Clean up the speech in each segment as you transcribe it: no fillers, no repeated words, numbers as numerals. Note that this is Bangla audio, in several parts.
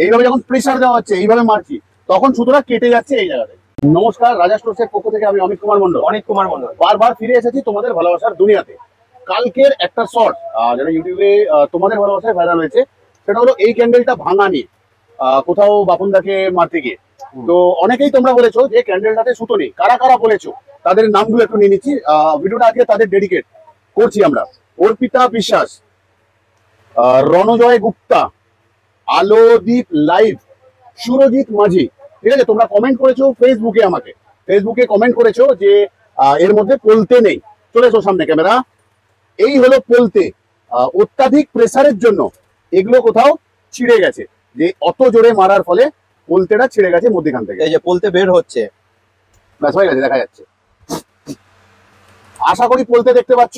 এইভাবে যখন প্রেসার দেওয়া হচ্ছে, এইভাবে মারছি, তখন সুতোটা কেটে যাচ্ছে এই জায়গাতে। নমস্কার, রাজা স্টোরসের পক্ষ থেকে আমি অমিত কুমার মন্ডল। বারবার ফিরে এসেছি তোমাদের ভালোবাসার দুনিয়াতে। কালকের একটা শর্ট যেটা ইউটিউবে তোমাদের ভালোবাসায় ভাইরাল হয়েছে, সেটা হলো এই ক্যান্ডেলটা ভাঙা নিয়ে কোথাও বাপনদাকে মারতে গিয়ে। তো অনেকেই তোমরা বলেছো যে ক্যান্ডেলটাতে সুতো নেই। কারা কারা বলেছো তাদের নামগুলো একটু নিয়ে নিচ্ছি। ভিডিওটা আজকে তাদের ডেডিকেট করছি আমরা। অর্পিতা বিশ্বাস, রণজয় গুপ্তা, আলোদীপ লাইভ, সুরজিৎ মাঝি। ঠিক আছে, তোমরা কমেন্ট করেছো ফেসবুকে, আমাকে ফেসবুকে কমেন্ট করেছো যে এর মধ্যে পলতে নেই। চলে এসো সামনে ক্যামেরা। এই হলো পলতে। অত্যাধিক প্রেসারের জন্য এগুলো কোথাও ছিঁড়ে গেছে, যে অত জোরে মারার ফলে পলতেটা ছিঁড়ে গেছে মধ্যখান থেকে। এই যে পলতে বের হচ্ছে, ব্যাস হয়ে গেছে, দেখা যাচ্ছে। আশা করি পলতে দেখতে পাচ্ছ।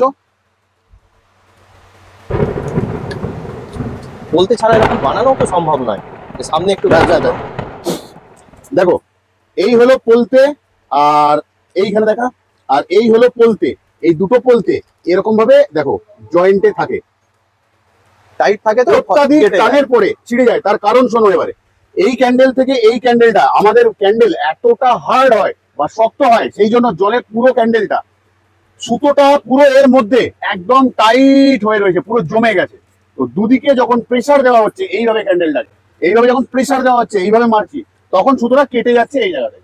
পলতে ছাড়া এরকম বানানো তো সম্ভব নয়। সামনে একটু দেখো, এই হলো পলতে, আর এইখানে দেখা, আর এই হলো পলতে। এই দুটো পলতে এরকম ভাবে দেখো জয়েন্টে থাকে, টাইট থাকে তো, অত্যাধিক টানের পরে ছিঁড়ে যায়। তার কারণ শোনো এবারে। এই ক্যান্ডেল থেকে এই ক্যান্ডেলটা, আমাদের ক্যান্ডেল এতটা হার্ড হয় বা শক্ত হয়, সেই জন্য জলে পুরো ক্যান্ডেলটা, সুতোটা পুরো এর মধ্যে একদম টাইট হয়ে রয়েছে, পুরো জমে গেছে। তো দুদিকে যখন প্রেসার দেওয়া হচ্ছে এইভাবে ক্যান্ডেলটাকে, এইভাবে যখন প্রেসার দেওয়া হচ্ছে, এইভাবে মারছি, তখন সুতোটা কেটে যাচ্ছে এই জায়গাতে।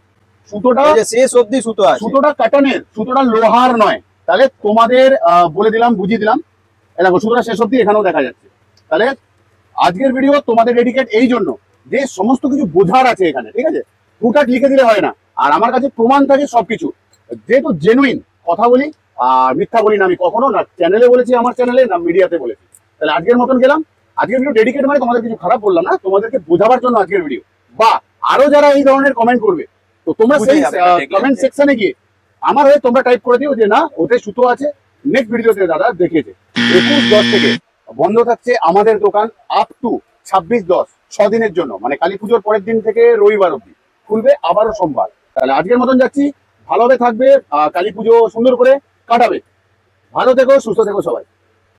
সুতোটা শেষ অবধি সুতো আছে, সুতোটা কাটানের, সুতোটা লোহার নয়। তাহলে তোমাদের বলে দিলাম, বুঝিয়ে দিলাম। দেখো সুতোটা শেষ অবধি এখানেও দেখা যাচ্ছে। তাহলে আজকের ভিডিও তোমাদের ডেডিকেট এই জন্য যে সমস্ত কিছু বোঝার আছে এখানে। ঠিক আছে, হুটহাট লিখে দিলে হয় না, আর আমার কাছে প্রমাণ থাকে সবকিছু। যেহেতু জেনুইন কথা বলি, আর মিথ্যা বলি না আমি কখনো, না চ্যানেলে বলেছি, আমার চ্যানেলে, না মিডিয়াতে বলেছি। তাহলে আজকের মতন গেলাম। আজকের ভিডিও ডেডিকেট মানে তোমাদের কিছু খারাপ বললাম না, তোমাদেরকে বোঝাবার জন্য আজকের ভিডিও। বা আরো যারা এই ধরনের কমেন্ট করবে, তো তোমরা সেই কমেন্ট সেকশনে গিয়ে আমার হয়ে তোমরা টাইপ করে দিও যে না ওতে সুতো আছে। নেক্সট ভিডিওতে দাদা দেখিয়েছে 21/10 থেকে বন্ধ থাকছে আমাদের দোকান, আপ টু 26/10, 6 দিনের জন্য, মানে কালী পুজোর পরের দিন থেকে রবিবার অব্দি খুলবে, আবারও সোমবার। তাহলে আজকের মতন যাচ্ছি, ভালোভাবে থাকবে, কালী পুজো সুন্দর করে কাটাবে। ভালো থেকো, সুস্থ থেকো সবাই।